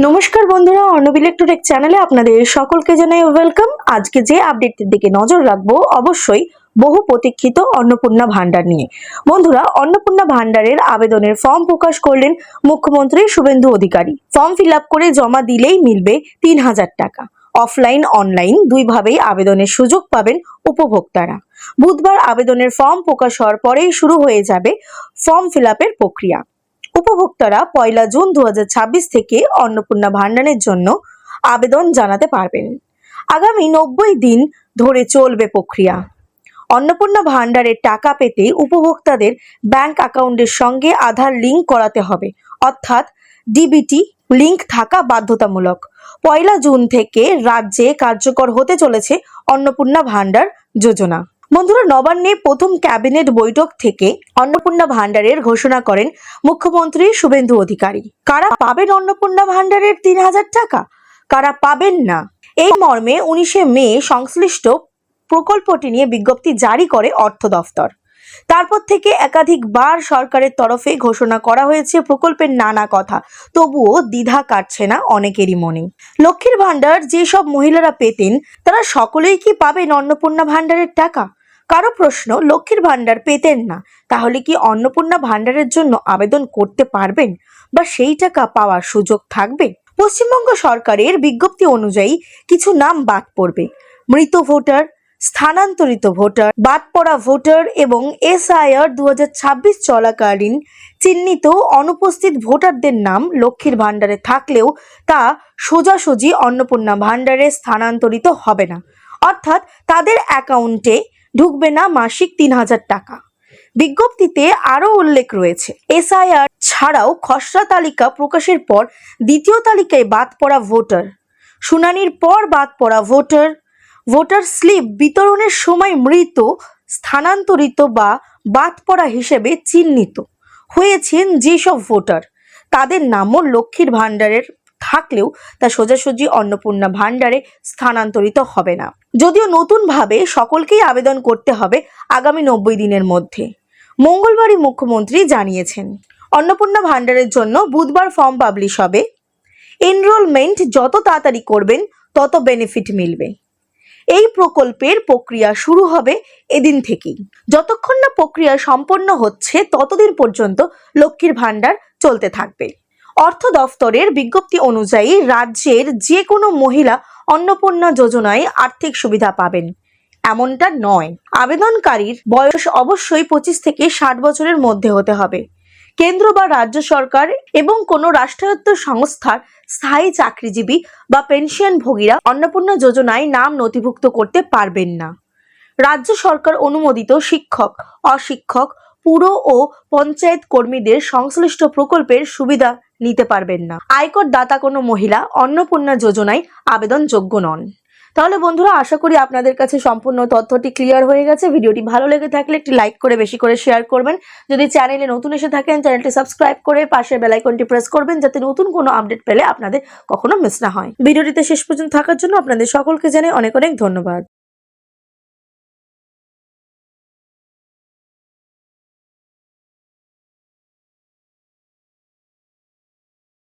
নমস্কার বন্ধুরা, অর্ণব ইলেকট্রনিক চ্যানেলে আপনাদের সকলকে জানাই ওয়েলকাম। আজকে যে আপডেটটির দিকে নজর রাখবো অবশ্যই বহু প্রতীক্ষিত অন্নপূর্ণা ভান্ডার নিয়ে। বন্ধুরা, অন্নপূর্ণা ভান্ডারের আবেদনের ফর্ম প্রকাশ করলেন মুখ্যমন্ত্রী Suvendu Adhikari. Form fill up করে জমা দিলেই মিলবে ৩,০০০ টাকা। অফলাইন অনলাইন দুইভাবেই আবেদনের সুযোগ পাবেন উপভোক্তারা। বুধবার আবেদনের ফর্ম প্রকাশ হওয়ার পরেই শুরু হয়ে যাবে ফর্ম ফিল আপের প্রক্রিয়া। উপভোক্তারা ১ জুন ২০২৬ থেকে অন্নপূর্ণা ভান্ডারের জন্য আবেদন জানাতে পারবেন। আগামী ৯০ দিন ধরে চলবে প্রক্রিয়া। অন্নপূর্ণা ভান্ডারের টাকা পেতে উপভোক্তাদের ব্যাংক অ্যাকাউন্টের সঙ্গে আধার লিঙ্ক করাতে হবে, অর্থাৎ ডিবিটি লিঙ্ক থাকা বাধ্যতামূলক। ১ জুন থেকে রাজ্যে কার্যকর হতে চলেছে অন্নপূর্ণা ভান্ডার যোজনা। বন্ধুরা, নবান্নে প্রথম ক্যাবিনেট বৈঠক থেকে অন্নপূর্ণা ভান্ডারের ঘোষণা করেন মুখ্যমন্ত্রী শুভেন্দু অধিকারী। কারা পাবেন অন্নপূর্ণা ভান্ডারের ৩,০০০ টাকা, কারা পাবেন না, এই মর্মে ১৯ মে সংশ্লিষ্ট প্রকল্পটি নিয়ে বিজ্ঞপ্তি জারি করে অর্থ দফতর। তারপর থেকে একাধিকবার সরকারের তরফে ঘোষণা করা হয়েছে প্রকল্পের নানা কথা, তবুও দ্বিধা কাটছে না অনেকেরই মনে। লক্ষ্মীর ভান্ডার যেসব মহিলারা পেতেন তারা সকলেই কি পাবেন অন্নপূর্ণা ভান্ডারের টাকা? কারো প্রশ্ন, লক্ষ্মীর ভান্ডার পেতেন না, তাহলে কি অন্নপূর্ণা ভান্ডারের জন্য আবেদন করতে পারবেন বা সেই টাকা পাওয়ার সুযোগ থাকবে? পশ্চিমবঙ্গ সরকারের বিজ্ঞপ্তি অনুযায়ী কিছু নাম বাদ পড়বে। মৃত ভোটার, স্থানান্তরিত ভোটার, বাদ পড়া ভোটার এবং SIR ২০২৬ চলাকালীন চিহ্নিত অনুপস্থিত ভোটারদের নাম লক্ষ্মীর ভান্ডারে থাকলেও তা সোজাসুজি অন্নপূর্ণা ভান্ডারে স্থানান্তরিত হবে না, অর্থাৎ তাদের অ্যাকাউন্টে ঢুকবে না মাসিক ৩,০০০ টাকা। বিজ্ঞপ্তিতে আরও উল্লেখ রয়েছে, SIR ছাড়াও খসড়া তালিকা প্রকাশের পর দ্বিতীয় তালিকায় বাদ পড়া ভোটার, শুনানির পর বাদ পড়া ভোটার, ভোটার স্লিপ বিতরণের সময় মৃত, স্থানান্তরিত বা বাদ পড়া হিসেবে চিহ্নিত হয়েছেন যেসব ভোটার, তাদের নামও লক্ষ্মীর ভান্ডারের থাকলেও তা সোজাসুজি অন্নপূর্ণা ভান্ডারে স্থানান্তরিত হবে না। যদিও নতুনভাবে সকলকেই আবেদন করতে হবে আগামী ৯০ দিনের মধ্যে। মঙ্গলবারই মুখ্যমন্ত্রী জানিয়েছেন, অন্নপূর্ণা ভান্ডারের জন্য বুধবার ফর্ম পাবলিশ হবে। এনরোলমেন্ট যত তাড়াতাড়ি করবেন তত বেনিফিট মিলবে। এই প্রকল্পের প্রক্রিয়া শুরু হবে এদিন থেকেই। যতক্ষণ না প্রক্রিয়া সম্পন্ন হচ্ছে ততদিন পর্যন্ত লক্ষ্মীর ভান্ডার চলতে থাকবে। অর্থ দফতরের বিজ্ঞপ্তি অনুযায়ী রাজ্যের যে কোনো মহিলা অন্নপূর্ণা যোজনায় আর্থিক সুবিধা পাবেন এমনটা নয়। আবেদনকারীর বয়স অবশ্যই ২৫ থেকে ৬০ বছরের মধ্যে হতে হবে। কেন্দ্র বা রাজ্য সরকার এবং কোনো রাষ্ট্রায়ত্ত সংস্থার স্থায়ী চাকরিজীবী বা পেনশনভোগীরা অন্নপূর্ণা যোজনায় নাম নথিভুক্ত করতে পারবেন না। রাজ্য সরকার অনুমোদিত শিক্ষক, অশিক্ষক, পুর ও পঞ্চায়েত কর্মীদের সংশ্লিষ্ট প্রকল্পের সুবিধা নিতে পারবেন না। আয়কর দাতা কোনো মহিলা অন্নপূর্ণা যোজনায় আবেদনযোগ্য নন। তাহলে বন্ধুরা, আশা করি আপনাদের কাছে সম্পূর্ণ তথ্যটি ক্লিয়ার হয়ে গেছে। ভিডিওটি ভালো লেগে থাকলে একটি লাইক করে বেশি করে শেয়ার করবেন। যদি চ্যানেলে নতুন এসে থাকেন চ্যানেলটি সাবস্ক্রাইব করে পাশের বেল আইকনটি প্রেস করবেন, যাতে নতুন কোনো আপডেট পেলে আপনাদের কখনো মিস না হয়। ভিডিওটিতে শেষ পর্যন্ত থাকার জন্য আপনাদের সকলকে জানাই অনেক অনেক ধন্যবাদ।